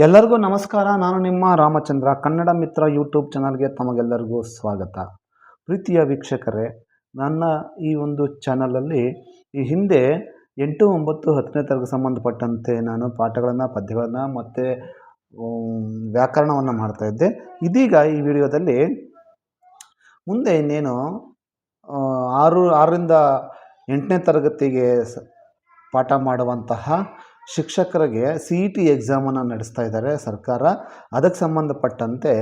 ಎಲ್ಲರಿಗೂ ನಮಸ್ಕಾರ. ನಾನು ನಿಮ್ಮ ರಾಮಚಂದ್ರ. ಕನ್ನಡ ಮಿತ್ರ ಯೂಟ್ಯೂಬ್ ಚಾನಲ್ಗೆ ತಮಗೆಲ್ಲರಿಗೂ ಸ್ವಾಗತ. ಪ್ರೀತಿಯ ವೀಕ್ಷಕರೇ, ನನ್ನ ಈ ಒಂದು ಚಾನಲಲ್ಲಿ ಈ ಹಿಂದೆ 8, 9, 10ನೇ ತರಗತಿಗೆ ಸಂಬಂಧಪಟ್ಟಂತೆ ನಾನು ಪಾಠಗಳನ್ನು, ಪದ್ಯಗಳನ್ನು ಮತ್ತು ವ್ಯಾಕರಣವನ್ನು ಮಾಡ್ತಾಯಿದ್ದೆ. ಇದೀಗ ಈ ವಿಡಿಯೋದಲ್ಲಿ ಮುಂದೆ ಇನ್ನೇನು 6ರಿಂದ 8ನೇ ತರಗತಿಗೆ ಪಾಠ ಮಾಡುವಂತಹ ಶಿಕ್ಷಕರಿಗೆ CET ಎಕ್ಸಾಮನ್ನು ನಡೆಸ್ತಾ ಇದ್ದಾರೆ ಸರ್ಕಾರ. ಅದಕ್ಕೆ ಸಂಬಂಧಪಟ್ಟಂತೆ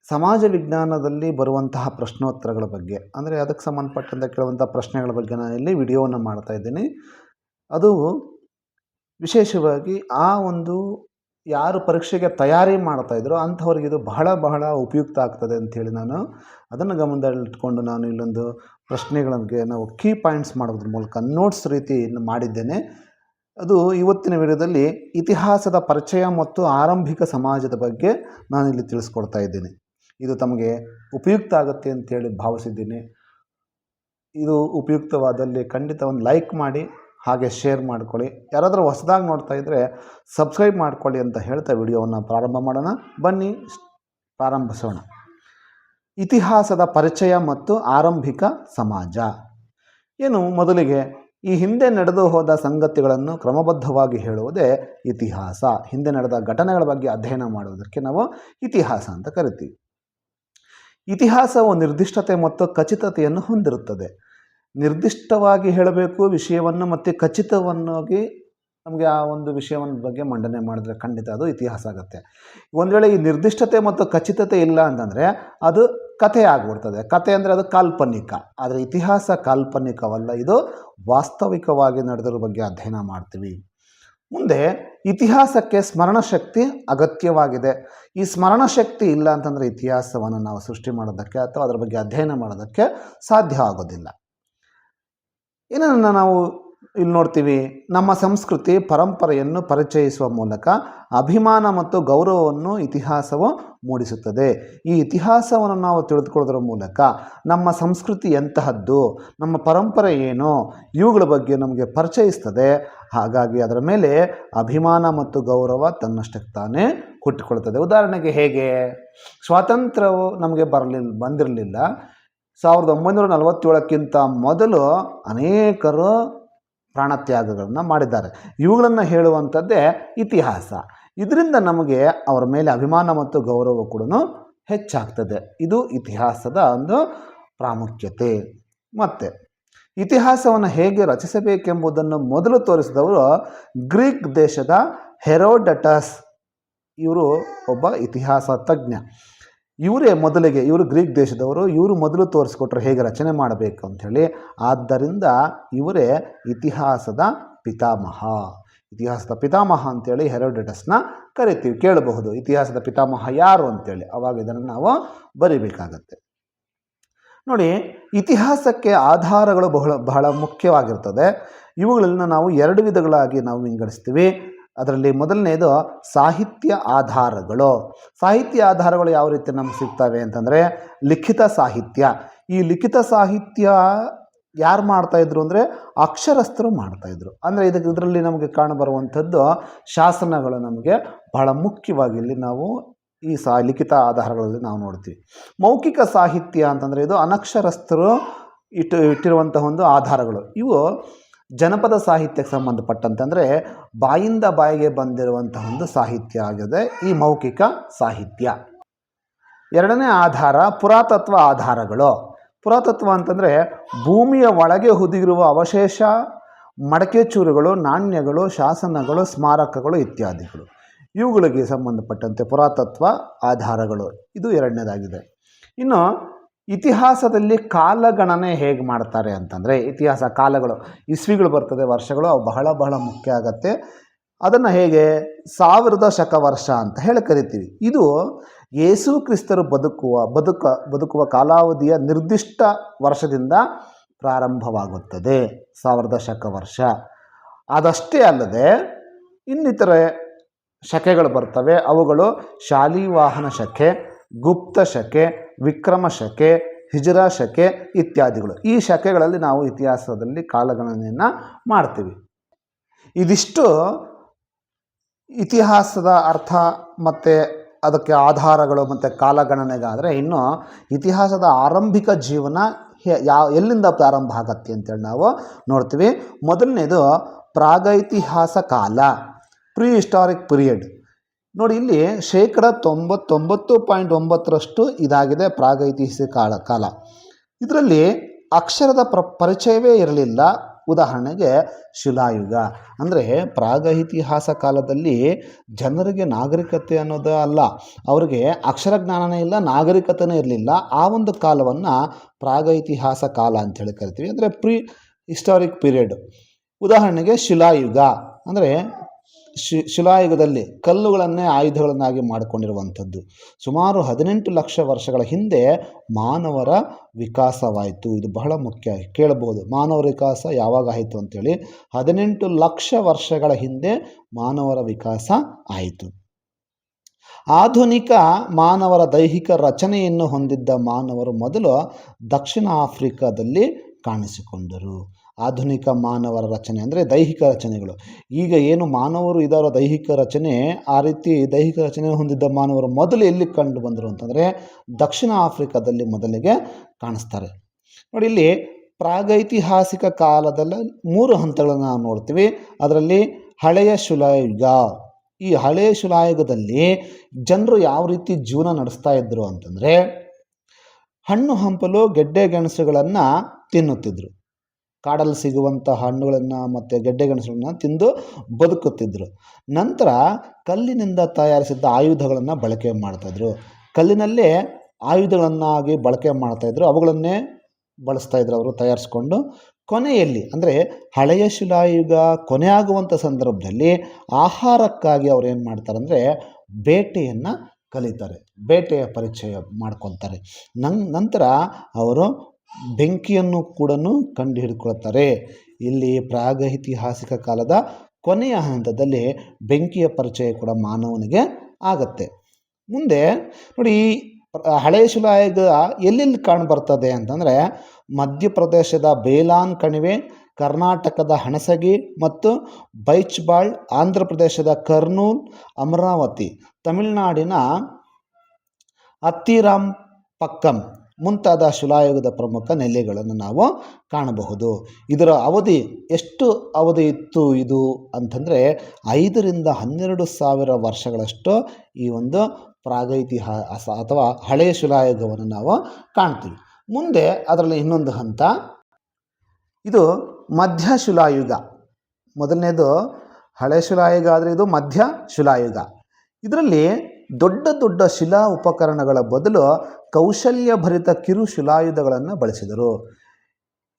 ಸಮಾಜ ವಿಜ್ಞಾನದಲ್ಲಿ ಬರುವಂತಹ ಪ್ರಶ್ನೋತ್ತರಗಳ ಬಗ್ಗೆ, ಅಂದರೆ ಅದಕ್ಕೆ ಸಂಬಂಧಪಟ್ಟಂತೆ ಕೇಳುವಂಥ ಪ್ರಶ್ನೆಗಳ ಬಗ್ಗೆ ನಾನು ಇಲ್ಲಿ ವಿಡಿಯೋವನ್ನು ಮಾಡ್ತಾ ಇದ್ದೀನಿ. ಅದು ವಿಶೇಷವಾಗಿ ಆ ಒಂದು ಯಾರು ಪರೀಕ್ಷೆಗೆ ತಯಾರಿ ಮಾಡ್ತಾಯಿದ್ರು ಅಂಥವ್ರಿಗೆ ಇದು ಬಹಳ ಉಪಯುಕ್ತ ಆಗ್ತದೆ ಅಂಥೇಳಿ ನಾನು ಅದನ್ನು ಗಮನದಲ್ಲಿಟ್ಕೊಂಡು ನಾನು ಇಲ್ಲೊಂದು ಪ್ರಶ್ನೆಗಳಿಗೆ ನಾವು ಕೀ ಪಾಯಿಂಟ್ಸ್ ಮಾಡೋದ್ರ ಮೂಲಕ ನೋಟ್ಸ್ ರೀತಿ ಮಾಡಿದ್ದೇನೆ. ಅದು ಇವತ್ತಿನ ವಿಡಿಯೋದಲ್ಲಿ ಇತಿಹಾಸದ ಪರಿಚಯ ಮತ್ತು ಆರಂಭಿಕ ಸಮಾಜದ ಬಗ್ಗೆ ನಾನಿಲ್ಲಿ ತಿಳಿಸ್ಕೊಡ್ತಾ ಇದ್ದೀನಿ. ಇದು ತಮಗೆ ಉಪಯುಕ್ತ ಆಗುತ್ತೆ ಅಂತೇಳಿ ಭಾವಿಸಿದ್ದೀನಿ. ಇದು ಉಪಯುಕ್ತವಾದಲ್ಲಿ ಖಂಡಿತ ಒಂದು ಲೈಕ್ ಮಾಡಿ, ಹಾಗೆ ಶೇರ್ ಮಾಡ್ಕೊಳ್ಳಿ. ಯಾರಾದರೂ ಹೊಸದಾಗಿ ನೋಡ್ತಾ ಇದ್ದರೆ ಸಬ್ಸ್ಕ್ರೈಬ್ ಮಾಡ್ಕೊಳ್ಳಿ ಅಂತ ಹೇಳ್ತಾ ವಿಡಿಯೋವನ್ನು ಪ್ರಾರಂಭ ಮಾಡೋಣ. ಬನ್ನಿ ಪ್ರಾರಂಭಿಸೋಣ. ಇತಿಹಾಸದ ಪರಿಚಯ ಮತ್ತು ಆರಂಭಿಕ ಸಮಾಜ. ಮೊದಲಿಗೆ ಈ ಹಿಂದೆ ನಡೆದು ಹೋದ ಸಂಗತಿಗಳನ್ನು ಕ್ರಮಬದ್ಧವಾಗಿ ಹೇಳುವುದೇ ಇತಿಹಾಸ. ಹಿಂದೆ ನಡೆದ ಘಟನೆಗಳ ಬಗ್ಗೆ ಅಧ್ಯಯನ ಮಾಡುವುದಕ್ಕೆ ನಾವು ಇತಿಹಾಸ ಅಂತ ಕರಿತೀವಿ. ಇತಿಹಾಸವು ನಿರ್ದಿಷ್ಟತೆ ಮತ್ತು ಖಚಿತತೆಯನ್ನು ಹೊಂದಿರುತ್ತದೆ. ನಿರ್ದಿಷ್ಟವಾಗಿ ಹೇಳಬೇಕು ವಿಷಯವನ್ನು ಮತ್ತು ಖಚಿತವಾಗಿ ನಮಗೆ ಆ ಒಂದು ವಿಷಯವನ್ನು ಬಗ್ಗೆ ಮಂಡನೆ ಮಾಡಿದ್ರೆ ಖಂಡಿತ ಅದು ಇತಿಹಾಸ ಆಗುತ್ತೆ. ಒಂದು ವೇಳೆ ಈ ನಿರ್ದಿಷ್ಟತೆ ಮತ್ತು ಖಚಿತತೆ ಇಲ್ಲ ಅಂತಂದರೆ ಅದು ಕಥೆ ಆಗಿಬಿಡ್ತದೆ. ಕಥೆ ಅಂದರೆ ಅದು ಕಾಲ್ಪನಿಕ. ಆದರೆ ಇತಿಹಾಸ ಕಾಲ್ಪನಿಕವಲ್ಲ, ಇದು ವಾಸ್ತವಿಕವಾಗಿ ನಡೆದರ ಬಗ್ಗೆ ಅಧ್ಯಯನ ಮಾಡ್ತೀವಿ. ಮುಂದೆ ಇತಿಹಾಸಕ್ಕೆ ಸ್ಮರಣಶಕ್ತಿ ಅಗತ್ಯವಾಗಿದೆ. ಈ ಸ್ಮರಣಶಕ್ತಿ ಇಲ್ಲ ಅಂತಂದರೆ ಇತಿಹಾಸವನ್ನು ನಾವು ಸೃಷ್ಟಿ ಮಾಡೋದಕ್ಕೆ ಅಥವಾ ಅದರ ಬಗ್ಗೆ ಅಧ್ಯಯನ ಮಾಡೋದಕ್ಕೆ ಸಾಧ್ಯ ಆಗೋದಿಲ್ಲ. ಏನನ್ನು ನಾವು ಇಲ್ಲಿ ನೋಡ್ತೀವಿ, ನಮ್ಮ ಸಂಸ್ಕೃತಿ ಪರಂಪರೆಯನ್ನು ಪರಿಚಯಿಸುವ ಮೂಲಕ ಅಭಿಮಾನ ಮತ್ತು ಗೌರವವನ್ನು ಇತಿಹಾಸವು ಮೂಡಿಸುತ್ತದೆ. ಈ ಇತಿಹಾಸವನ್ನು ನಾವು ತಿಳಿದುಕೊಳ್ಳೋದ್ರ ಮೂಲಕ ನಮ್ಮ ಸಂಸ್ಕೃತಿ ಎಂತಹದ್ದು, ನಮ್ಮ ಪರಂಪರೆ ಏನು, ಇವುಗಳ ಬಗ್ಗೆ ನಮಗೆ ಪರಿಚಯಿಸ್ತದೆ. ಹಾಗಾಗಿ ಅದರ ಮೇಲೆ ಅಭಿಮಾನ ಮತ್ತು ಗೌರವ ತನ್ನಷ್ಟಕ್ಕೆ ತಾನೇ ಹುಟ್ಟಿಕೊಳ್ತದೆ. ಉದಾಹರಣೆಗೆ ಹೇಗೆ, ಸ್ವಾತಂತ್ರ್ಯವು ನಮಗೆ ಬಂದಿರಲಿಲ್ಲ. 1947ಕ್ಕಿಂತ ಮೊದಲು ಅನೇಕರು ಪ್ರಾಣತ್ಯಾಗಗಳನ್ನು ಮಾಡಿದ್ದಾರೆ. ಇವುಗಳನ್ನು ಹೇಳುವಂಥದ್ದೇ ಇತಿಹಾಸ. ಇದರಿಂದ ನಮಗೆ ಅವರ ಮೇಲೆ ಅಭಿಮಾನ ಮತ್ತು ಗೌರವ ಕೂಡ ಹೆಚ್ಚಾಗ್ತದೆ. ಇದು ಇತಿಹಾಸದ ಒಂದು ಪ್ರಾಮುಖ್ಯತೆ. ಮತ್ತು ಇತಿಹಾಸವನ್ನು ಹೇಗೆ ರಚಿಸಬೇಕೆಂಬುದನ್ನು ಮೊದಲು ತೋರಿಸಿದವರು ಗ್ರೀಕ್ ದೇಶದ ಹೆರೋಡಟಸ್. ಇವರು ಒಬ್ಬ ಇತಿಹಾಸ ತಜ್ಞ. ಇವರು ಗ್ರೀಕ್ ದೇಶದವರು. ಇವರು ಮೊದಲು ತೋರಿಸ್ಕೊಟ್ರು ಹೇಗೆ ರಚನೆ ಮಾಡಬೇಕು ಅಂಥೇಳಿ. ಆದ್ದರಿಂದ ಇವರೇ ಇತಿಹಾಸದ ಪಿತಾಮಹ ಅಂತೇಳಿ ಹೆರೋಡಟಸ್ನ ಕರಿತೀವಿ. ಕೇಳಬಹುದು ಇತಿಹಾಸದ ಪಿತಾಮಹ ಯಾರು ಅಂತೇಳಿ. ಆವಾಗ ಇದನ್ನು ನಾವು ಬರಿಬೇಕಾಗತ್ತೆ. ನೋಡಿ, ಇತಿಹಾಸಕ್ಕೆ ಆಧಾರಗಳು ಬಹಳ ಮುಖ್ಯವಾಗಿರ್ತದೆ. ಇವುಗಳನ್ನು ನಾವು 2 ವಿಧಗಳಾಗಿ ನಾವು ವಿಂಗಡಿಸ್ತೀವಿ. ಅದರಲ್ಲಿ ಮೊದಲನೇದು ಸಾಹಿತ್ಯ ಆಧಾರಗಳು. ಸಾಹಿತ್ಯ ಆಧಾರಗಳು ಯಾವ ರೀತಿ ನಮ್ಗೆ ಸಿಗ್ತವೆ ಅಂತಂದರೆ ಲಿಖಿತ ಸಾಹಿತ್ಯ. ಈ ಲಿಖಿತ ಸಾಹಿತ್ಯ ಯಾರು ಮಾಡ್ತಾಯಿದ್ರು ಅಂದರೆ ಅಕ್ಷರಸ್ಥರು ಮಾಡ್ತಾಯಿದ್ರು. ಅಂದರೆ ಇದರಲ್ಲಿ ನಮಗೆ ಕಾಣಬರುವಂಥದ್ದು ಶಾಸನಗಳು ನಮಗೆ ಬಹಳ ಮುಖ್ಯವಾಗಿ ಇಲ್ಲಿ ನಾವು ಈ ಲಿಖಿತ ಆಧಾರಗಳಲ್ಲಿ ನಾವು ನೋಡ್ತೀವಿ. ಮೌಖಿಕ ಸಾಹಿತ್ಯ ಅಂತಂದರೆ ಇದು ಅನಕ್ಷರಸ್ಥರು ಇಟ್ಟಿರುವಂತಹ ಒಂದು ಆಧಾರಗಳು. ಇವು ಜನಪದ ಸಾಹಿತ್ಯಕ್ಕೆ ಸಂಬಂಧಪಟ್ಟಂತಂದರೆ ಬಾಯಿಂದ ಬಾಯಿಗೆ ಬಂದಿರುವಂತಹ ಒಂದು ಸಾಹಿತ್ಯ ಆಗಿದೆ ಈ ಮೌಖಿಕ ಸಾಹಿತ್ಯ. 2ನೇ ಆಧಾರ ಪುರಾತತ್ವ ಆಧಾರಗಳು. ಪುರಾತತ್ವ ಅಂತಂದರೆ ಭೂಮಿಯ ಒಳಗೆ ಹುದುಗಿರುವ ಅವಶೇಷ, ಮಡಕೆ ಚೂರುಗಳು, ನಾಣ್ಯಗಳು, ಶಾಸನಗಳು, ಸ್ಮಾರಕಗಳು ಇತ್ಯಾದಿಗಳು. ಇವುಗಳಿಗೆ ಸಂಬಂಧಪಟ್ಟಂತೆ ಪುರಾತತ್ವ ಆಧಾರಗಳು. ಇದು 2ನೇದಾಗಿದೆ. ಇನ್ನು ಇತಿಹಾಸದಲ್ಲಿ ಕಾಲಗಣನೆ ಹೇಗೆ ಮಾಡ್ತಾರೆ ಅಂತಂದರೆ, ಇತಿಹಾಸ ಕಾಲಗಳು, ಇಸ್ವಿಗಳು ಬರ್ತದೆ, ವರ್ಷಗಳು, ಅವು ಬಹಳ ಮುಖ್ಯ ಆಗತ್ತೆ. ಅದನ್ನು ಹೇಗೆ 1000 ಶಕವರ್ಷ ಅಂತ ಹೇಳಿ ಕರಿತೀವಿ. ಇದು ಯೇಸು ಕ್ರಿಸ್ತರು ಬದುಕುವ ಕಾಲಾವಧಿಯ ನಿರ್ದಿಷ್ಟ ವರ್ಷದಿಂದ ಪ್ರಾರಂಭವಾಗುತ್ತದೆ. 1000 ಶಕವರ್ಷ. ಅದಷ್ಟೇ ಅಲ್ಲದೆ ಇನ್ನಿತರೆ ಶಕೆಗಳು ಬರ್ತವೆ. ಅವುಗಳು ಶಾಲಿವಾಹನ ಶಕೆ, ಗುಪ್ತ ಶಕೆ, ವಿಕ್ರಮ ಶಕೆ, ಹಿಜರಾ ಶಕೆ ಇತ್ಯಾದಿಗಳು. ಈ ಶಕೆಗಳಲ್ಲಿ ನಾವು ಇತಿಹಾಸದಲ್ಲಿ ಕಾಲಗಣನೆಯನ್ನು ಮಾಡ್ತೀವಿ. ಇದಿಷ್ಟು ಇತಿಹಾಸದ ಅರ್ಥ ಮತ್ತು ಅದಕ್ಕೆ ಆಧಾರಗಳು ಮತ್ತು ಕಾಲಗಣನೆಗಾದರೆ ಇನ್ನು ಇತಿಹಾಸದ ಆರಂಭಿಕ ಜೀವನ ಎಲ್ಲಿಂದ ಪ್ರಾರಂಭ ಆಗತ್ತೆ ಅಂತೇಳಿ ನಾವು ನೋಡ್ತೀವಿ. ಮೊದಲನೇದು ಪ್ರಾಗೈತಿಹಾಸ ಕಾಲ, ಪ್ರೀ ಹಿಸ್ಟಾರಿಕ್ ಪೀರಿಯಡ್. ನೋಡಿ, ಇಲ್ಲಿ 99.9% ಇದಾಗಿದೆ ಪ್ರಾಗೈತಿಹಾಸಿಕ ಕಾಲ. ಇದರಲ್ಲಿ ಅಕ್ಷರದ ಪರಿಚಯವೇ ಇರಲಿಲ್ಲ. ಉದಾಹರಣೆಗೆ ಶಿಲಾಯುಗ. ಅಂದರೆ ಪ್ರಾಗೈತಿಹಾಸ ಕಾಲದಲ್ಲಿ ಜನರಿಗೆ ನಾಗರಿಕತೆ ಅನ್ನೋದು ಅಲ್ಲ, ಅವ್ರಿಗೆ ಅಕ್ಷರ ಜ್ಞಾನನೇ ಇಲ್ಲ, ನಾಗರಿಕತೆನೇ ಇರಲಿಲ್ಲ. ಆ ಒಂದು ಕಾಲವನ್ನು ಪ್ರಾಗೈತಿಹಾಸ ಕಾಲ ಅಂಥೇಳಿ ಕರಿತೀವಿ, ಅಂದರೆ ಪ್ರೀ ಹಿಸ್ಟಾರಿಕ್ ಪೀರಿಯಡ್. ಉದಾಹರಣೆಗೆ ಶಿಲಾಯುಗ ಅಂದರೆ ಶಿಲಾಯುಗದಲ್ಲಿ ಕಲ್ಲುಗಳನ್ನೇ ಆಯುಧಗಳನ್ನಾಗಿ ಮಾಡಿಕೊಂಡಿರುವಂಥದ್ದು. ಸುಮಾರು 18 ಲಕ್ಷ ವರ್ಷಗಳ ಹಿಂದೆ ಮಾನವರ ವಿಕಾಸವಾಯಿತು. ಇದು ಬಹಳ ಮುಖ್ಯ, ಕೇಳಬಹುದು ಮಾನವರ ವಿಕಾಸ ಯಾವಾಗ ಆಯಿತು ಅಂತೇಳಿ. 18 ಲಕ್ಷ ವರ್ಷಗಳ ಹಿಂದೆ ಮಾನವರ ವಿಕಾಸ ಆಯಿತು. ಆಧುನಿಕ ಮಾನವರ ದೈಹಿಕ ರಚನೆಯನ್ನು ಹೊಂದಿದ್ದ ಮಾನವರು ಮೊದಲು ದಕ್ಷಿಣ ಆಫ್ರಿಕಾದಲ್ಲಿ ಕಾಣಿಸಿಕೊಂಡರು. ಆಧುನಿಕ ಮಾನವರ ರಚನೆ ಅಂದರೆ ದೈಹಿಕ ರಚನೆಗಳು. ಈಗ ಏನು ಮಾನವರು ಇದ್ದಾರೋ ದೈಹಿಕ ರಚನೆ, ಆ ರೀತಿ ದೈಹಿಕ ರಚನೆ ಹೊಂದಿದ್ದ ಮಾನವರು ಮೊದಲು ಎಲ್ಲಿ ಕಂಡು ಬಂದರು ಅಂತಂದರೆ ದಕ್ಷಿಣ ಆಫ್ರಿಕಾದಲ್ಲಿ ಮೊದಲಿಗೆ ಕಾಣಿಸ್ತಾರೆ. ನೋಡಿ, ಇಲ್ಲಿ ಪ್ರಾಗೈತಿಹಾಸಿಕ ಕಾಲದಲ್ಲಿ 3 ಹಂತಗಳನ್ನು ನಾವು ನೋಡ್ತೀವಿ. ಅದರಲ್ಲಿ ಹಳೆಯ ಶಿಲಾಯುಗ. ಈ ಹಳೆಯ ಶಿಲಾಯುಗದಲ್ಲಿ ಜನರು ಯಾವ ರೀತಿ ಜೀವನ ನಡೆಸ್ತಾ ಇದ್ರು ಅಂತಂದರೆ ಹಣ್ಣು ಹಂಪಲು ಗೆಡ್ಡೆ ಗೆಣಸುಗಳನ್ನು ತಿನ್ನುತ್ತಿದ್ರು. ಕಾಡಲ್ಲಿ ಸಿಗುವಂಥ ಹಣ್ಣುಗಳನ್ನು ಮತ್ತು ಗೆಡ್ಡೆ ಗೆಣಸುಗಳನ್ನು ತಿಂದು ಬದುಕುತ್ತಿದ್ದರು. ನಂತರ ಕಲ್ಲಿನಿಂದ ತಯಾರಿಸಿದ್ದ ಆಯುಧಗಳನ್ನು ಬಳಕೆ ಮಾಡ್ತಾಯಿದ್ರು. ಕಲ್ಲಿನಲ್ಲೇ ಆಯುಧಗಳನ್ನಾಗಿ ಬಳಕೆ ಮಾಡ್ತಾಯಿದ್ರು, ಅವುಗಳನ್ನೇ ಬಳಸ್ತಾಯಿದ್ರು ಅವರು ತಯಾರಿಸ್ಕೊಂಡು. ಕೊನೆಯಲ್ಲಿ ಅಂದರೆ ಹಳೆಯ ಶಿಲಾಯುಗ ಕೊನೆ ಆಗುವಂಥ ಸಂದರ್ಭದಲ್ಲಿ ಆಹಾರಕ್ಕಾಗಿ ಅವ್ರು ಏನು ಮಾಡ್ತಾರೆ ಅಂದರೆ ಬೇಟೆಯನ್ನು ಕಲಿತಾರೆ, ಬೇಟೆಯ ಪರಿಚಯ ಮಾಡ್ಕೊತಾರೆ. ನಂತರ ಅವರು ಬೆಂಕಿಯನ್ನು ಕೂಡ ಕಂಡು ಹಿಡ್ಕೊಳ್ತಾರೆ. ಇಲ್ಲಿ ಪ್ರಾಗೈತಿಹಾಸಿಕ ಕಾಲದ ಕೊನೆಯ ಹಂತದಲ್ಲಿ ಬೆಂಕಿಯ ಪರಿಚಯ ಕೂಡ ಮಾನವನಿಗೆ ಆಗತ್ತೆ. ಮುಂದೆ ನೋಡಿ, ಈ ಹಳೆಯ ಶಿಲಾಯುಗ ಎಲ್ಲೆಲ್ಲಿ ಕಾಣಬರ್ತದೆ ಅಂತಂದರೆ ಮಧ್ಯಪ್ರದೇಶದ ಬೇಲಾನ್ ಕಣಿವೆ, ಕರ್ನಾಟಕದ ಹಣಸಗಿ ಮತ್ತು ಬೈಚ್ಬಾಳ್, ಆಂಧ್ರ ಪ್ರದೇಶದ ಕರ್ನೂಲ್, ಅಮರಾವತಿ, ತಮಿಳುನಾಡಿನ ಅತ್ತಿರಾಂಪಕ್ಕಂ ಮುಂತಾದ ಶಿಲಾಯುಗದ ಪ್ರಮುಖ ನೆಲೆಗಳನ್ನು ನಾವು ಕಾಣಬಹುದು. ಇದರ ಅವಧಿ ಎಷ್ಟು ಅವಧಿ ಇತ್ತು ಇದು ಅಂತಂದರೆ 5 ರಿಂದ 12 ಸಾವಿರ ವರ್ಷಗಳಷ್ಟು ಈ ಒಂದು ಪ್ರಾಗೈತಿಹಾಸ ಅಥವಾ ಹಳೆಯ ಶಿಲಾಯುಗವನ್ನು ನಾವು ಕಾಣ್ತೀವಿ. ಮುಂದೆ ಅದರಲ್ಲಿ ಇನ್ನೊಂದು ಹಂತ, ಇದು ಮಧ್ಯ ಶಿಲಾಯುಗ. ಮೊದಲನೇದು ಹಳೆಯ ಶಿಲಾಯುಗ ಆದರೆ ಇದು ಮಧ್ಯ ಶಿಲಾಯುಗ. ಇದರಲ್ಲಿ ದೊಡ್ಡ ದೊಡ್ಡ ಶಿಲಾ ಉಪಕರಣಗಳ ಬದಲು ಕೌಶಲ್ಯಭರಿತ ಕಿರು ಶಿಲಾಯುಧಗಳನ್ನು ಬಳಸಿದರು.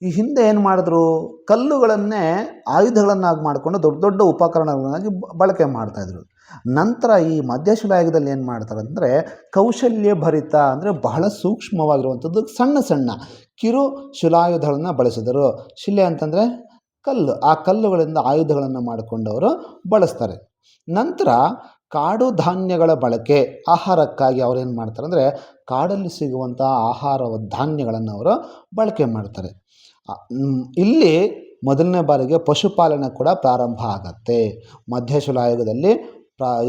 ಈ ಹಿಂದೆ ಏನು ಮಾಡಿದ್ರು, ಕಲ್ಲುಗಳನ್ನೇ ಆಯುಧಗಳನ್ನಾಗಿ ಮಾಡಿಕೊಂಡು ದೊಡ್ಡ ದೊಡ್ಡ ಉಪಕರಣಗಳನ್ನಾಗಿ ಬಳಕೆ ಮಾಡ್ತಾಯಿದ್ರು. ನಂತರ ಈ ಮಧ್ಯ ಶಿಲಾಯುಗದಲ್ಲಿ ಏನು ಮಾಡ್ತಾರೆ ಅಂದರೆ ಕೌಶಲ್ಯಭರಿತ ಅಂದರೆ ಬಹಳ ಸೂಕ್ಷ್ಮವಾಗಿರುವಂಥದ್ದು ಸಣ್ಣ ಸಣ್ಣ ಕಿರು ಶಿಲಾಯುಧಗಳನ್ನು ಬಳಸಿದರು. ಶಿಲೆ ಅಂತಂದರೆ ಕಲ್ಲು, ಆ ಕಲ್ಲುಗಳಿಂದ ಆಯುಧಗಳನ್ನು ಮಾಡಿಕೊಂಡವರು ಬಳಸ್ತಾರೆ. ನಂತರ ಕಾಡು ಧಾನ್ಯಗಳ ಬಳಕೆ, ಆಹಾರಕ್ಕಾಗಿ ಅವರೇನು ಮಾಡ್ತಾರೆ ಅಂದರೆ ಕಾಡಲ್ಲಿ ಸಿಗುವಂಥ ಆಹಾರ ಧಾನ್ಯಗಳನ್ನು ಅವರು ಬಳಕೆ ಮಾಡ್ತಾರೆ. ಇಲ್ಲಿ ಮೊದಲನೇ ಬಾರಿಗೆ ಪಶುಪಾಲನೆ ಕೂಡ ಪ್ರಾರಂಭ ಆಗತ್ತೆ. ಮಧ್ಯ ಶಿಲಾಯುಗದಲ್ಲಿ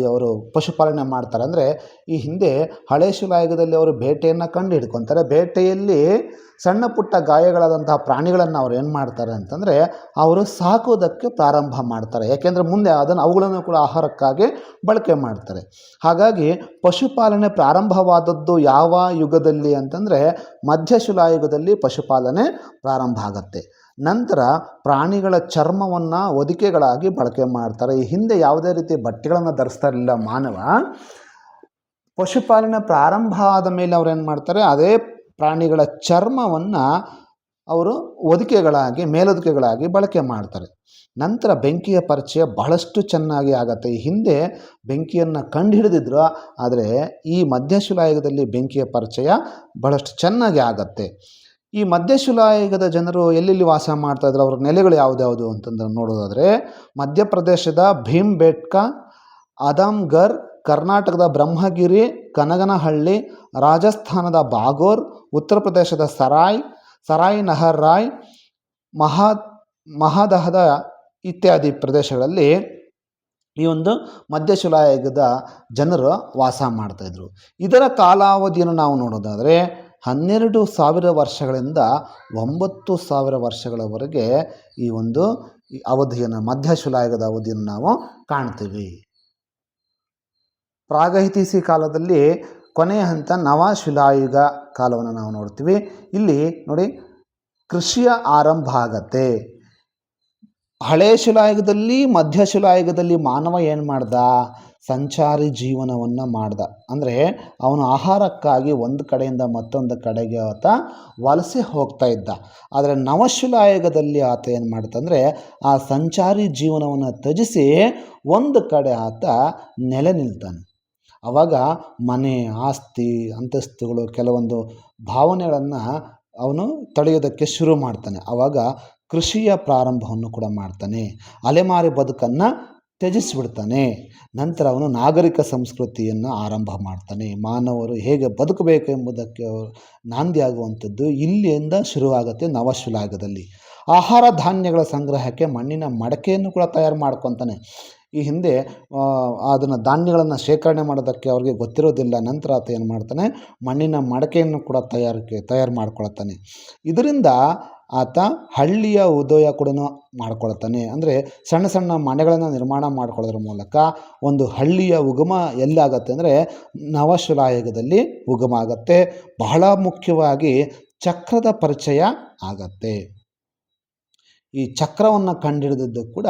ಅವರು ಪಶುಪಾಲನೆ ಮಾಡ್ತಾರೆ. ಅಂದರೆ ಈ ಹಿಂದೆ ಹಳೆ ಶಿಲಾಯುಗದಲ್ಲಿ ಅವರು ಬೇಟೆಯನ್ನು ಕಂಡು ಹಿಡ್ಕೊತಾರೆ. ಬೇಟೆಯಲ್ಲಿ ಸಣ್ಣ ಪುಟ್ಟ ಗಾಯಗಳಾದಂತಹ ಪ್ರಾಣಿಗಳನ್ನು ಅವ್ರು ಏನು ಮಾಡ್ತಾರೆ ಅಂತಂದರೆ ಅವರು ಸಾಕೋದಕ್ಕೆ ಪ್ರಾರಂಭ ಮಾಡ್ತಾರೆ. ಯಾಕೆಂದರೆ ಮುಂದೆ ಅವುಗಳನ್ನು ಕೂಡ ಆಹಾರಕ್ಕಾಗಿ ಬಳಕೆ ಮಾಡ್ತಾರೆ. ಹಾಗಾಗಿ ಪಶುಪಾಲನೆ ಪ್ರಾರಂಭವಾದದ್ದು ಯಾವ ಯುಗದಲ್ಲಿ ಅಂತಂದರೆ ಮಧ್ಯ ಶಿಲಾಯುಗದಲ್ಲಿ ಪಶುಪಾಲನೆ ಪ್ರಾರಂಭ ಆಗತ್ತೆ. ನಂತರ ಪ್ರಾಣಿಗಳ ಚರ್ಮವನ್ನು ಹೊದಿಕೆಗಳಾಗಿ ಬಳಕೆ ಮಾಡ್ತಾರೆ. ಈ ಹಿಂದೆ ಯಾವುದೇ ರೀತಿ ಬಟ್ಟೆಗಳನ್ನು ಧರಿಸ್ತಾ ಇರಲಿಲ್ಲ ಮಾನವ. ಪಶುಪಾಲನೆ ಪ್ರಾರಂಭ ಆದ ಮೇಲೆ ಅವ್ರು ಏನು ಮಾಡ್ತಾರೆ, ಅದೇ ಪ್ರಾಣಿಗಳ ಚರ್ಮವನ್ನು ಅವರು ಹೊದಿಕೆಗಳಾಗಿ ಮೇಲೊದಿಕೆಗಳಾಗಿ ಬಳಕೆ ಮಾಡ್ತಾರೆ. ನಂತರ ಬೆಂಕಿಯ ಪರಿಚಯ ಬಹಳಷ್ಟು ಚೆನ್ನಾಗಿ ಆಗತ್ತೆ. ಈ ಹಿಂದೆ ಬೆಂಕಿಯನ್ನು ಕಂಡು ಹಿಡಿದಿದ್ರು, ಆದರೆ ಈ ಮಧ್ಯಶಿಲಾಯುಗದಲ್ಲಿ ಬೆಂಕಿಯ ಪರಿಚಯ ಬಹಳಷ್ಟು ಚೆನ್ನಾಗಿ ಆಗತ್ತೆ. ಈ ಮಧ್ಯಶಿಲಾಯುಗದ ಜನರು ಎಲ್ಲೆಲ್ಲಿ ವಾಸ ಮಾಡ್ತಾಯಿದ್ರು, ಅವ್ರ ನೆಲೆಗಳು ಯಾವುದ್ಯಾವುದು ಅಂತಂದ್ರೆ ನೋಡೋದಾದರೆ ಮಧ್ಯಪ್ರದೇಶದ ಭೀಮ್ಬೇಟ್ಕ, ಆದಮ್ಗರ್, ಕರ್ನಾಟಕದ ಬ್ರಹ್ಮಗಿರಿ, ಕನಗನಹಳ್ಳಿ, ರಾಜಸ್ಥಾನದ ಬಾಗೋರ್, ಉತ್ತರ ಪ್ರದೇಶದ ಸರಾಯ್ ನಹರ್ ರಾಯ್, ಮಹದಹದ ಇತ್ಯಾದಿ ಪ್ರದೇಶಗಳಲ್ಲಿ ಈ ಒಂದು ಮಧ್ಯಶಿಲಾಯುಗದ ಜನರು ವಾಸ ಮಾಡ್ತಾಯಿದ್ರು. ಇದರ ಕಾಲಾವಧಿಯನ್ನು ನಾವು ನೋಡೋದಾದರೆ 12,000 ವರ್ಷಗಳಿಂದ 9,000 ವರ್ಷಗಳವರೆಗೆ ಈ ಒಂದು ಅವಧಿಯನ್ನು, ಮಧ್ಯಶಿಲಾಯುಗದ ಅವಧಿಯನ್ನು ನಾವು ಕಾಣ್ತೀವಿ. ಪ್ರಾಗೈತಿಹಾಸಿಕ ಕಾಲದಲ್ಲಿ ಕೊನೆಯ ಹಂತ ನವಶಿಲಾಯುಗ ಕಾಲವನ್ನು ನಾವು ನೋಡ್ತೀವಿ. ಇಲ್ಲಿ ನೋಡಿ, ಕೃಷಿಯ ಆರಂಭ ಆಗತ್ತೆ. ಹಳೆ ಶಿಲಾಯುಗದಲ್ಲಿ, ಮಧ್ಯಶಿಲಾಯುಗದಲ್ಲಿ ಮಾನವ ಏನು ಮಾಡ್ದ? ಸಂಚಾರಿ ಜೀವನವನ್ನು ಮಾಡ್ದ. ಅಂದರೆ ಅವನು ಆಹಾರಕ್ಕಾಗಿ ಒಂದು ಕಡೆಯಿಂದ ಮತ್ತೊಂದು ಕಡೆಗೆ ಆತ ವಲಸೆ ಹೋಗ್ತಾ ಇದ್ದ. ಆದರೆ ನವಶಿಲಾಯುಗದಲ್ಲಿ ಆತ ಏನು ಮಾಡ್ತಂದರೆ ಆ ಸಂಚಾರಿ ಜೀವನವನ್ನು ತ್ಯಜಿಸಿ ಒಂದು ಕಡೆ ಆತ ನೆಲೆ ನಿಲ್ತಾನೆ. ಆವಾಗ ಮನೆ, ಆಸ್ತಿ, ಅಂತಸ್ತುಗಳು, ಕೆಲವೊಂದು ಭಾವನೆಗಳನ್ನು ಅವನು ತಡೆಯೋದಕ್ಕೆ ಶುರು ಮಾಡ್ತಾನೆ. ಆವಾಗ ಕೃಷಿಯ ಪ್ರಾರಂಭವನ್ನು ಕೂಡ ಮಾಡ್ತಾನೆ. ಅಲೆಮಾರಿ ಬದುಕನ್ನು ತ್ಯಜಿಸಿಬಿಡ್ತಾನೆ. ನಂತರ ಅವನು ನಾಗರಿಕ ಸಂಸ್ಕೃತಿಯನ್ನು ಆರಂಭ ಮಾಡ್ತಾನೆ. ಮಾನವರು ಹೇಗೆ ಬದುಕಬೇಕು ಎಂಬುದಕ್ಕೆ ನಾಂದಿಯಾಗುವಂಥದ್ದು ಇಲ್ಲಿಂದ ಶುರುವಾಗುತ್ತೆ ನವಶಿಲಾಯುಗದಲ್ಲಿ. ಆಹಾರ ಧಾನ್ಯಗಳ ಸಂಗ್ರಹಕ್ಕೆ ಮಣ್ಣಿನ ಮಡಕೆಯನ್ನು ಕೂಡ ತಯಾರು ಮಾಡ್ಕೊತಾನೆ. ಈ ಹಿಂದೆ ಅದನ್ನು ಧಾನ್ಯಗಳನ್ನು ಶೇಖರಣೆ ಮಾಡೋದಕ್ಕೆ ಅವ್ರಿಗೆ ಗೊತ್ತಿರೋದಿಲ್ಲ. ನಂತರ ಆತ ಏನು ಮಾಡ್ತಾನೆ? ಮಣ್ಣಿನ ಮಡಕೆಯನ್ನು ಕೂಡ ತಯಾರು ಮಾಡ್ಕೊಳ್ತಾನೆ. ಇದರಿಂದ ಆತ ಹಳ್ಳಿಯ ಉದಯ ಕೂಡ ಮಾಡ್ಕೊಳ್ತಾನೆ. ಅಂದರೆ ಸಣ್ಣ ಸಣ್ಣ ಮನೆಗಳನ್ನು ನಿರ್ಮಾಣ ಮಾಡ್ಕೊಳ್ಳೋದ್ರ ಮೂಲಕ ಒಂದು ಹಳ್ಳಿಯ ಉಗಮ ಎಲ್ಲಾಗತ್ತೆ ಅಂದರೆ ನವಶಿಲಾಯುಗದಲ್ಲಿ ಉಗಮ ಆಗತ್ತೆ. ಬಹಳ ಮುಖ್ಯವಾಗಿ ಚಕ್ರದ ಪರಿಚಯ ಆಗತ್ತೆ. ಈ ಚಕ್ರವನ್ನು ಕಂಡುಹಿಡಿದದ್ದು ಕೂಡ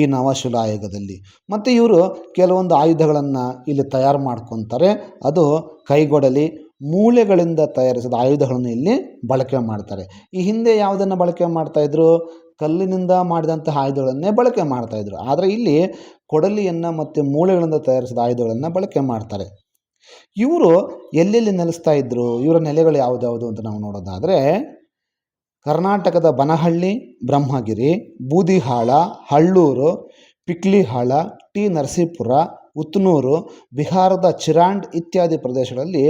ಈ ನವಶಿಲಾಯುಗದಲ್ಲಿ. ಮತ್ತು ಇವರು ಕೆಲವೊಂದು ಆಯುಧಗಳನ್ನು ಇಲ್ಲಿ ತಯಾರು ಮಾಡ್ಕೊತಾರೆ. ಅದು ಕೈಗೊಡಲಿ, ಮೂಳೆಗಳಿಂದ ತಯಾರಿಸಿದ ಆಯುಧಗಳನ್ನು ಇಲ್ಲಿ ಬಳಕೆ ಮಾಡ್ತಾರೆ. ಈ ಹಿಂದೆ ಯಾವುದನ್ನು ಬಳಕೆ ಮಾಡ್ತಾಯಿದ್ರು? ಕಲ್ಲಿನಿಂದ ಮಾಡಿದಂತಹ ಆಯುಧಗಳನ್ನೇ ಬಳಕೆ ಮಾಡ್ತಾಯಿದ್ರು. ಆದರೆ ಇಲ್ಲಿ ಕೊಡಲಿಯನ್ನು ಮತ್ತು ಮೂಳೆಗಳಿಂದ ತಯಾರಿಸಿದ ಆಯುಧಗಳನ್ನು ಬಳಕೆ ಮಾಡ್ತಾರೆ. ಇವರು ಎಲ್ಲೆಲ್ಲಿ ನೆಲೆಸ್ತಾ ಇದ್ರು? ಇವರ ನೆಲೆಗಳು ಯಾವುದ್ಯಾವುದು ಅಂತ ನಾವು ನೋಡೋದಾದರೆ, ಕರ್ನಾಟಕದ ಬನಹಳ್ಳಿ, ಬ್ರಹ್ಮಗಿರಿ, ಬೂದಿಹಾಳ, ಹಳ್ಳೂರು, ಪಿಕ್ಲಿಹಾಳ, ಟಿ ನರಸೀಪುರ, ಉತ್ನೂರು, ಬಿಹಾರದ ಚಿರಾಂಡ್ ಇತ್ಯಾದಿ ಪ್ರದೇಶಗಳಲ್ಲಿ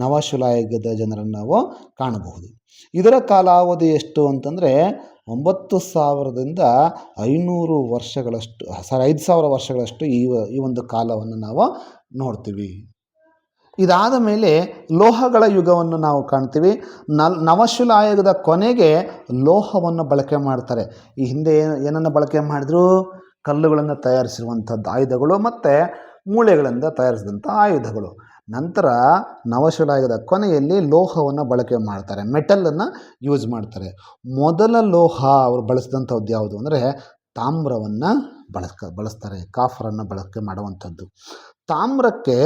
ನವಶಿಲಾಯುಗದ ಜನರನ್ನು ನಾವು ಕಾಣಬಹುದು. ಇದರ ಕಾಲಾವಧಿ ಎಷ್ಟು ಅಂತಂದರೆ 9,000ದಿಂದ 500 ವರ್ಷಗಳಷ್ಟು 5,000 ವರ್ಷಗಳಷ್ಟು ಈ ಒಂದು ಕಾಲವನ್ನು ನಾವು ನೋಡ್ತೀವಿ. ಇದಾದ ಮೇಲೆ ಲೋಹಗಳ ಯುಗವನ್ನು ನಾವು ಕಾಣ್ತೀವಿ. ನವಶಿಲಾಯುಗದ ಕೊನೆಗೆ ಲೋಹವನ್ನು ಬಳಕೆ ಮಾಡ್ತಾರೆ. ಈ ಹಿಂದೆ ಏನನ್ನು ಬಳಕೆ ಮಾಡಿದ್ರು? ಕಲ್ಲುಗಳನ್ನು ತಯಾರಿಸಿರುವಂಥದ್ದು ಆಯುಧಗಳು ಮತ್ತು ಮೂಳೆಗಳಿಂದ ತಯಾರಿಸಿದಂಥ ಆಯುಧಗಳು. ನಂತರ ನವಶಿಲಾಯುಗದ ಕೊನೆಯಲ್ಲಿ ಲೋಹವನ್ನು ಬಳಕೆ ಮಾಡ್ತಾರೆ, ಮೆಟಲನ್ನು ಯೂಸ್ ಮಾಡ್ತಾರೆ. ಮೊದಲ ಲೋಹ ಅವರು ಬಳಸಿದಂಥದ್ದು ಯಾವುದು ಅಂದರೆ ತಾಮ್ರವನ್ನು ಬಳಸ್ತಾರೆ. ಕಾಫರನ್ನು ಬಳಕೆ ಮಾಡುವಂಥದ್ದು. ತಾಮ್ರಕ್ಕೆ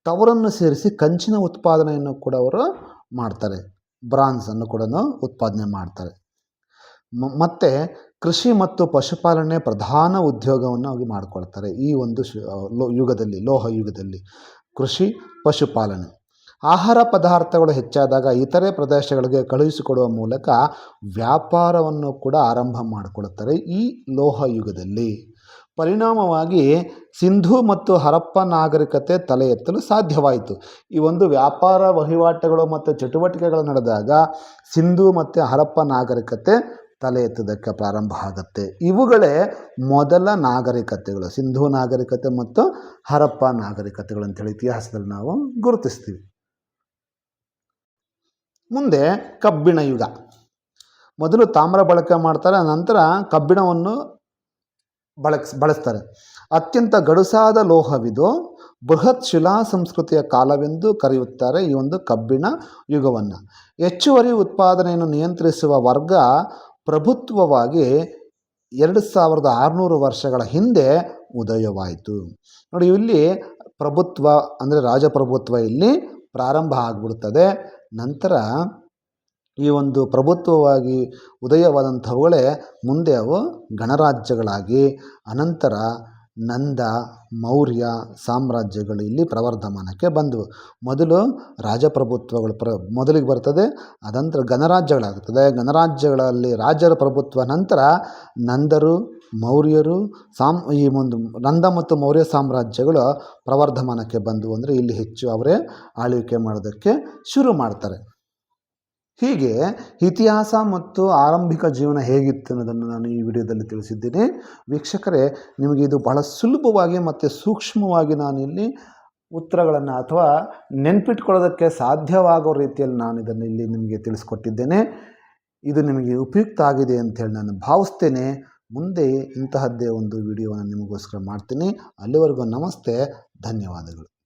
ತವರನ್ನು ಸೇರಿಸಿ ಕಂಚಿನ ಉತ್ಪಾದನೆಯನ್ನು ಕೂಡ ಅವರು ಮಾಡ್ತಾರೆ. ಬ್ರಾನ್ಸನ್ನು ಕೂಡ ಉತ್ಪಾದನೆ ಮಾಡ್ತಾರೆ. ಮತ್ತು ಕೃಷಿ ಮತ್ತು ಪಶುಪಾಲನೆ ಪ್ರಧಾನ ಉದ್ಯೋಗವನ್ನು ಆಗಿ ಮಾಡಿಕೊಳ್ತಾರೆ. ಈ ಒಂದು ಯುಗದಲ್ಲಿ, ಲೋಹ ಯುಗದಲ್ಲಿ ಕೃಷಿ, ಪಶುಪಾಲನೆ. ಆಹಾರ ಪದಾರ್ಥಗಳು ಹೆಚ್ಚಾದಾಗ ಇತರೆ ಪ್ರದೇಶಗಳಿಗೆ ಕಳುಹಿಸಿಕೊಡುವ ಮೂಲಕ ವ್ಯಾಪಾರವನ್ನು ಕೂಡ ಆರಂಭ ಮಾಡಿಕೊಳ್ಳುತ್ತಾರೆ ಈ ಲೋಹ ಯುಗದಲ್ಲಿ. ಪರಿಣಾಮವಾಗಿ ಸಿಂಧೂ ಮತ್ತು ಹರಪ್ಪ ನಾಗರಿಕತೆ ತಲೆ ಎತ್ತಲು ಸಾಧ್ಯವಾಯಿತು. ಈ ಒಂದು ವ್ಯಾಪಾರ ವಹಿವಾಟುಗಳು ಮತ್ತು ಚಟುವಟಿಕೆಗಳು ನಡೆದಾಗ ಸಿಂಧೂ ಮತ್ತು ಹರಪ್ಪ ನಾಗರಿಕತೆ ತಲೆ ಎತ್ತೋದಕ್ಕೆ ಪ್ರಾರಂಭ ಆಗುತ್ತೆ. ಇವುಗಳೇ ಮೊದಲ ನಾಗರಿಕತೆಗಳು, ಸಿಂಧೂ ನಾಗರಿಕತೆ ಮತ್ತು ಹರಪ್ಪ ನಾಗರಿಕತೆಗಳು ಅಂತೇಳಿ ಇತಿಹಾಸದಲ್ಲಿ ನಾವು ಗುರುತಿಸ್ತೀವಿ. ಮುಂದೆ ಕಬ್ಬಿಣ ಯುಗ. ಮೊದಲು ತಾಮ್ರ ಬಳಕೆ ಮಾಡ್ತಾರೆ, ನಂತರ ಕಬ್ಬಿಣವನ್ನು ಬಳಸ್ತಾರೆ. ಅತ್ಯಂತ ಗಡುಸಾದ ಲೋಹವಿದು. ಬೃಹತ್ ಶಿಲಾ ಸಂಸ್ಕೃತಿಯ ಕಾಲವೆಂದು ಕರೆಯುತ್ತಾರೆ ಈ ಒಂದು ಕಬ್ಬಿಣ ಯುಗವನ್ನು. ಹೆಚ್ಚುವರಿ ಉತ್ಪಾದನೆಯನ್ನು ನಿಯಂತ್ರಿಸುವ ವರ್ಗ ಪ್ರಭುತ್ವವಾಗಿ 2600 ವರ್ಷಗಳ ಹಿಂದೆ ಉದಯವಾಯಿತು. ನೋಡಿ, ಇಲ್ಲಿ ಪ್ರಭುತ್ವ ಅಂದರೆ ರಾಜಪ್ರಭುತ್ವ ಇಲ್ಲಿ ಪ್ರಾರಂಭ ಆಗಿಬಿಡ್ತದೆ. ನಂತರ ಈ ಒಂದು ಪ್ರಭುತ್ವವಾಗಿ ಉದಯವಾದಂಥವುಗಳೇ ಮುಂದೆ ಅವು ಗಣರಾಜ್ಯಗಳಾಗಿ, ಅನಂತರ ನಂದ, ಮೌರ್ಯ ಸಾಮ್ರಾಜ್ಯಗಳು ಇಲ್ಲಿ ಪ್ರವರ್ಧಮಾನಕ್ಕೆ ಬಂದವು. ಮೊದಲು ರಾಜಪ್ರಭುತ್ವಗಳು ಮೊದಲಿಗೆ ಬರ್ತದೆ, ಅದಂತರ ಗಣರಾಜ್ಯಗಳಾಗುತ್ತದೆ. ಗಣರಾಜ್ಯಗಳಲ್ಲಿ ರಾಜರ ಪ್ರಭುತ್ವ ನಂತರ ನಂದರು, ಮೌರ್ಯರು, ಈ ಒಂದು ನಂದ ಮತ್ತು ಮೌರ್ಯ ಸಾಮ್ರಾಜ್ಯಗಳು ಪ್ರವರ್ಧಮಾನಕ್ಕೆ ಬಂದವು. ಅಂದರೆ ಇಲ್ಲಿ ಹೆಚ್ಚು ಅವರೇ ಆಳ್ವಿಕೆ ಮಾಡೋದಕ್ಕೆ ಶುರು ಮಾಡ್ತಾರೆ. ಹೀಗೆ ಇತಿಹಾಸ ಮತ್ತು ಆರಂಭಿಕ ಜೀವನ ಹೇಗಿತ್ತು ಅನ್ನೋದನ್ನು ನಾನು ಈ ವಿಡಿಯೋದಲ್ಲಿ ತಿಳಿಸಿದ್ದೀನಿ. ವೀಕ್ಷಕರೇ, ನಿಮಗೆ ಇದು ಬಹಳ ಸುಲಭವಾಗಿ ಮತ್ತು ಸೂಕ್ಷ್ಮವಾಗಿ ನಾನಿಲ್ಲಿ ಉತ್ತರಗಳನ್ನು ಅಥವಾ ನೆನ್ಪಿಟ್ಕೊಳ್ಳೋದಕ್ಕೆ ಸಾಧ್ಯವಾಗೋ ರೀತಿಯಲ್ಲಿ ನಾನು ಇದನ್ನು ಇಲ್ಲಿ ನಿಮಗೆ ತಿಳಿಸ್ಕೊಟ್ಟಿದ್ದೇನೆ. ಇದು ನಿಮಗೆ ಉಪಯುಕ್ತ ಆಗಿದೆ ಅಂತೇಳಿ ನಾನು ಭಾವಿಸ್ತೇನೆ. ಮುಂದೆ ಇಂತಹದ್ದೇ ಒಂದು ವಿಡಿಯೋವನ್ನು ನಿಮಗೋಸ್ಕರ ಮಾಡ್ತೀನಿ. ಅಲ್ಲಿವರೆಗೂ ನಮಸ್ತೆ, ಧನ್ಯವಾದಗಳು.